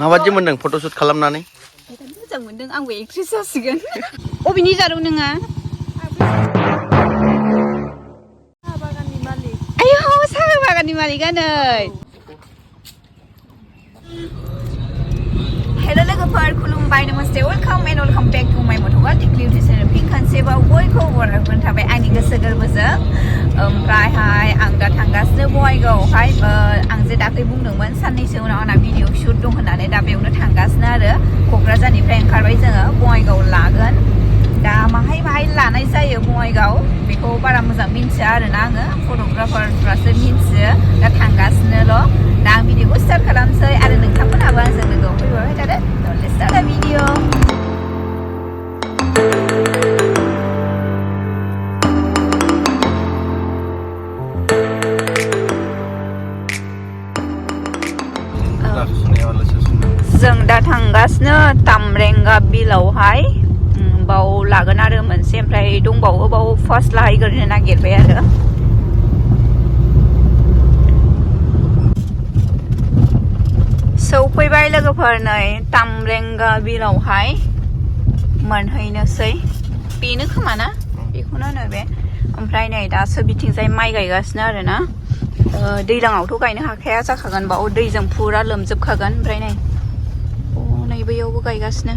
माबादि मोनदों फट'शुट खालामनानै? मोजां मोनदों आंबो एक्ट्रेस जासिगोन। अबेनि जादों नोङा? साहा बागाननि मालिक। आयौ साहा बागाननि मालिकआ नै। हेलो लोगोफोर खुलुमबाय नमस्ते welcome and welcome back to माय mwndwngba चेनेल फिन खनसेबाव बयखौ बरायनाय थाबाय आंनि गोसो गोरबोजों। ओमफ्रायहाय आं दा थांगासिनो बङाइगावआवहाय आं जे दाख्लै बुंदोंमोन साननैसो उनाव आंना भिडिअ शुट दं होननानै दा बेयावनो थांगासिनो आरो क'क्राझारनिफ्राय ओंखारबाय जोङो बङाइगाव लागोन। दा माहाय लानाय जायो बङाइगाव बेखौ बारा मोजां मिन्थिया आरोना आङो फट'ग्राफारफ्रासो मिन्थियो। दा थांगासिनोल' दा आं भिडिअखौ स्टार्ट खालामसै आरो नोंथांमोनाबो आंजों लोगोआव फैबाय थादो। Let's start the video. जों दा थांगासिनो mwndwngba बिलावहाय बाव लागोन आरो मोनसे ओमफ्राय दंबावो बाव फार्स्ट लाहैग्रोनो नागिरबाय आरो सौफैबाय लोगोफोर नै mwndwngba बिलावहाय मोनहैनोसै बेनो खोमा ना बेखौनो होनो बे ओमफ्राय नै दासो बिथिंजाय माइ गायगासिनो आरोना दैज्लाङावथ' गायनो हाखाया जाखागोन बाव दैजों फुरा लोमजोबखागोन ओमफ्राय नै बैयावबो गायगासिनो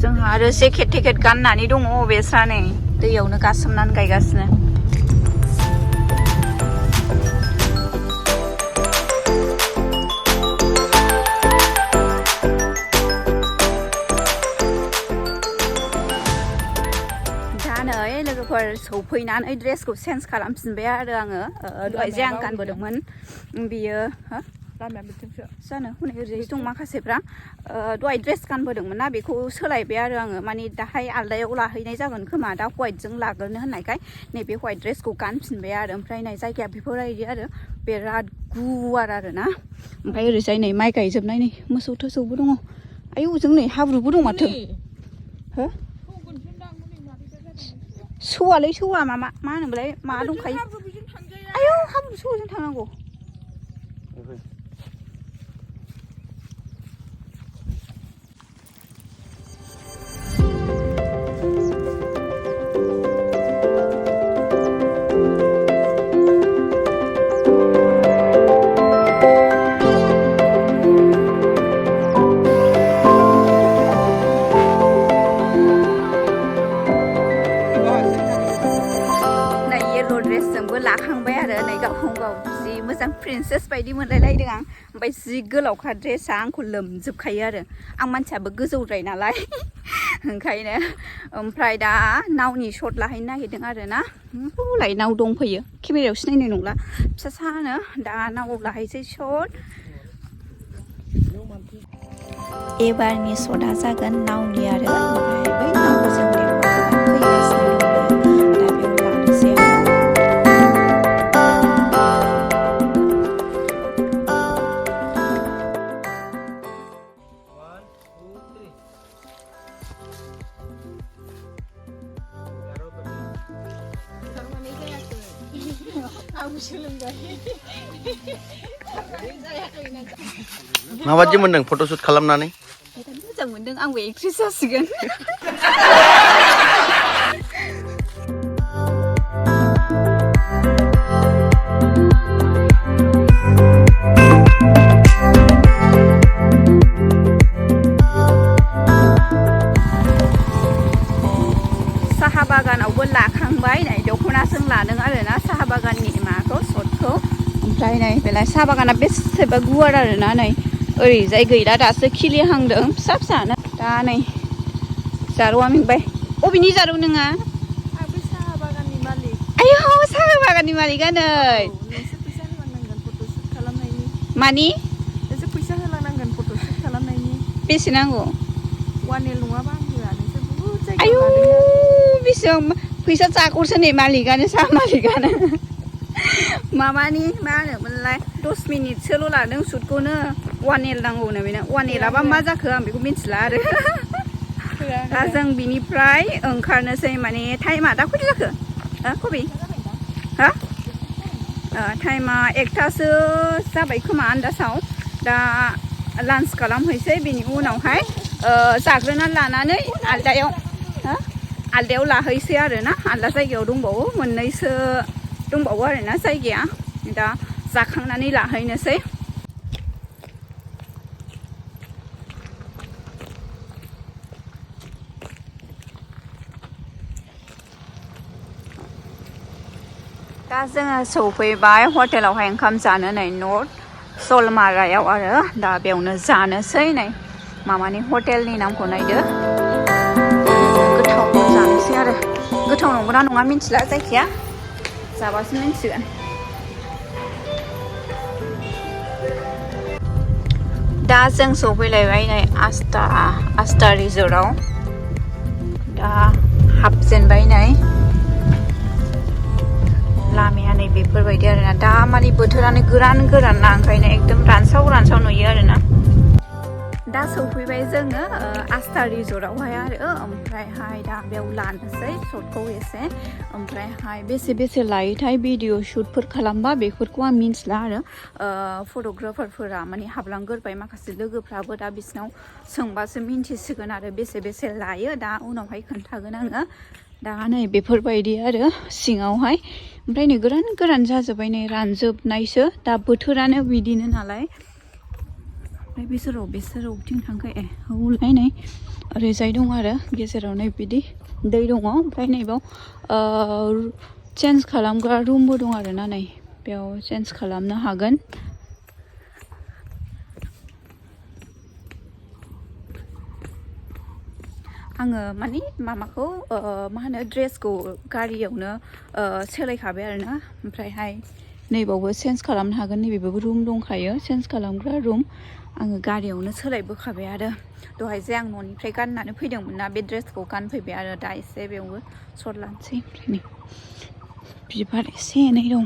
जोंहा आरो जेकेट टेकेट गाननानै दङ बेस्रा नै दैयावनो गासोमनानै गायगासिनो लोगोफोर सौफैनानै ड्रेसखौ चेन्ज खालामफिनबाय आरो आङो दहाय जे आं गानबोदोंमोन बियो जानो हनै ओरैजाय दं माखासेफ्रा दहाय ड्रेस गानबोदोंमोन ना बेखौ सोलायबाय आरो आङो माने दाहाय आलदायाव लाहैनाय जागोन खोमा दा हवाइटजों लाग्रोनो होननायखाय नैबे हवाइट ड्रेसखौ गानफिनबाय आरो ओमफ्राय नै जायगाया बेफोरबायदि आरो बिराद गुवार आरोना ओमफ्राय ओरैजाय नै माइ गायजोबनाय नै मोसौ थोसौबो दङ आयौ जों नै हाब्रुबो दं माथो हो सौवालै सौवा मा होनोमोनलाय मा दंखायो आयौ हाब्रु सौजों थांनांगौ लाखांबाय आरो नै गावखौ गाव जि मोजां प्रिन्सेस बायदि मोनलायलायदों आं ओमफ्राय जि गोलावखा ड्रेसा आंखौ लोमजोबखायो आरो आं मानसियाबो गोजौद्राय नालाय ओंखायनो ओमफ्राय दा नावनि शट लाहैनो नागिरदों आरो ना हौलाय नाव दंफैयो केमेरायाव सिनायनाय नंला फिसा सानो दा नावआव लाहैसै शट एबारनि शटआ जागोन नावनि आरो ओमफ्राय बै नावखौ जों फैगासिनो माबादि मोनदों फट'शुट खालामनानै? मोजां मोनदों आंबो एक्ट्रेस जासिगोन। साहा बागानावबो लाखांबाय नै दख'नाजों लादों आरोना साहा बागाननि माखौ शटखौ ओमफ्राय नै बेलाय साहा बागाना बेसेबा गुवार आरोना नै ओरैजाय गैला दासो खिलिहांदों फिसा फिसानो दा नै जारौआ मेंबाय अबेनि जारौ नोङा आंबो साहा बागाननि मालिक आयौ साहा बागाननि मालिकआ नै नोंसो फैसा होलांनांगोन फट'शुट खालामनायनि मानि नोंसो फैसा होलांनांगोन फट'शुट खालामनायनि बेसे नांगौ 1L नङाबा आं होआ नोंसो बुहुद जायगा आयौ बेसेबां फैसा जागरसो नै मालिकआनो साहा मालिकआनो माबानि मा होनोमोनलाय 10 मिनिटसोल' लादों शुटखौनो 1L नांगौनो बेनो 1Lआबा मा जाखो आं बेखौ मिन्थिला आरो दा जों बिनिफ्राय ओंखारनोसै माने टाइमा दा खयथा जाखो कबि हा टाइमा 1थासो जाबाय खोमा आन्दासाव दा लान्च खालामहैसै बिनि उनावहाय जाग्रोनानै लानानै आलदायाव लाहैसै आरोना आलदा जायगायाव दंबावो मोननैसो दंबावो आरोना जायगाया दा जाखांनानै लाहैनोसै दा जोङो सौफैबाय हटेलावहाय ओंखाम जानो नै नर्थ सलमारायाव आरो दा बेयावनो जानोसै नै मामानि हटेलनि नामखौ नायदो गोथाव जानोसै आरो गोथाव नंगौना नङा मिन्थिला जायखिया जाबासो मिन्थिगोन दा जों सौफैलायबाय नै आस्था रिजर्टआव दा हाबजेनबाय नै लामाया नै बेफोरबायदि आरोना दा माने बोथोरानो गोरान ना ओंखायनो एकदम रानसाव नुयो आरोना दा सौफैबाय जोङो आस्था रिजर्टआवहाय आरो ओमफ्रायहाय दा बेयाव लानोसै शटखौ एसे ओमफ्रायहाय बेसे लायोथाय भिडिअ शुटफोर खालामबा बेफोरखौ आं मिन्थिला आरो फट'ग्राफारफोरा माने हाबलांगोरबाय माखासे लोगोफ्राबो दा बिसिनाव सोंबासो मिन्थिसिगोन आरो बेसे लायो दा उनावहाय खोन्थागोन आङो दा नै बेफोरबायदि आरो सिङावहाय ओमफ्राय नै गोरान जाजोब्बाय नै रानजोबनायसो दा बोथोरानो बिदिनो नालाय ओमफ्राय बिसोराव बिथिं थांखो हौलाय नै ओरैजाय दं आरो गेजेराव नै बिदि दै दङ ओमफ्राय नैबाव चेन्ज खालामग्रा रुमबो दं आरोना नै बेयाव चेन्ज खालामनो हागोन आङो माने मामाखौ मा होनो ड्रेसखौ गारियावनो सोलायखाबाय आरोना ओमफ्रायहाय नैबावबो चेन्ज खालामनो हागोन नैबेबो रुम दंखायो चेन्ज खालामग्रा रुम आङो गारियावनो सोलायबोखाबाय आरो दहाय जे आं न'निफ्राय गाननानै फैदोंमोन ना बे ड्रेसखौ गानफैबाय आरो दा एसे बेयावबो सर्ट लानोसै ओमफ्राय नै बिबार एसे एनै दं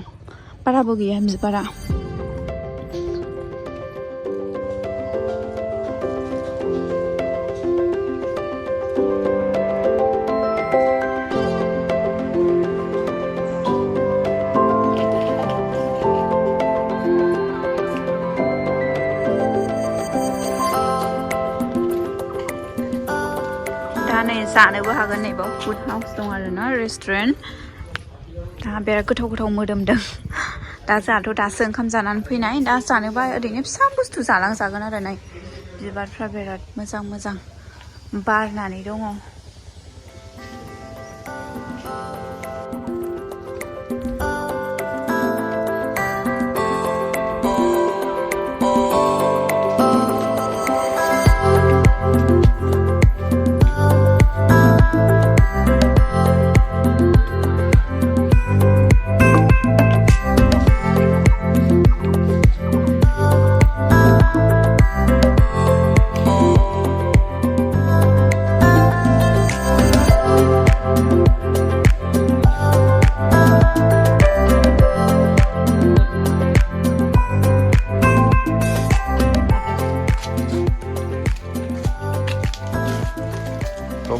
बाराबो गैया बिबारा जानोबो हागोन नैबाव फुड हाउस दं आरोना रेस्टुरेन्ट दा बिराद गोथाव मोदोमदों दा जोंहाथ' दासो ओंखाम जानानै फैनाय दा जानोबा ओरैनो फिसा बुस्थु जालांजागोन आरो नै बिबारफ्रा बिराद मोजां बारनानै दङ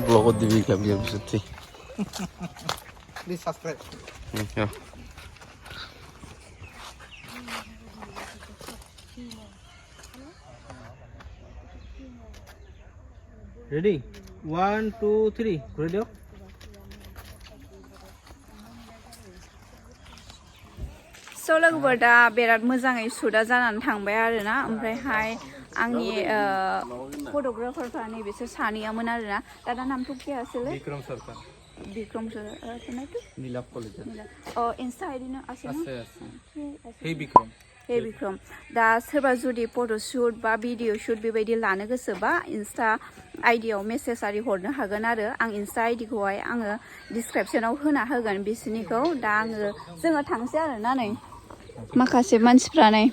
Vlog di biar bisa sih. Please subscribe. Ya. Ready? 1, 2, 3. Ready? लोगोफोर दा बिराद मोजाङै सुटआ जानानै थांबाय आरोना ओमफ्रायहाय आंनि फट'ग्राफारफ्रा नैबेसोर सानैयामोन आरोना दादा नामथ' गैयासोलै Vikram Sarkar. Vikram Sarkar Nilap College. Insta आइडिनो आसे Hey Vikram. हे बिक्रम दा सोरबा जुदि फट' शुट बा भिडिअ शुट बेबायदि लानो गोसोबा इन्स्टा आइडियाव मेसेज आरि हरनो हागोन आरो आं इन्स्टा आइडिखौहाय आङो डिसक्रिपसनाव होना होगोन बिसोरनिखौ दा जोङो थांसै आरोना नै माखासे मानसिफ्रा नै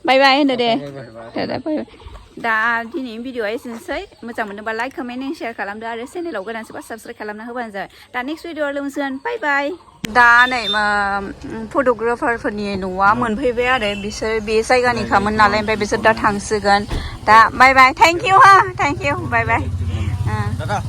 बाय बाय होनदो दे दादा बाय बाय दा दिनैनि भिडिअआ एसेनोसै मोजां मोनोबा लाइक कमेन्ट शेयार खालामदो आरो चेनेलाव गोदानसोबा साबस्क्राइब खालामना होबानो जाबाय दा नेक्स्ट भिडिअआव लोगो मोनसिगोन बाय बाय दा नै फट'ग्राफारफोरनि न'आ मोनफैबाय आरो बिसोर बे जायगानिखामोन नालाय ओमफ्राय बिसोर दा थांसिगोन दा बाय बाय थेंक इउ हा thank you bye bye Dada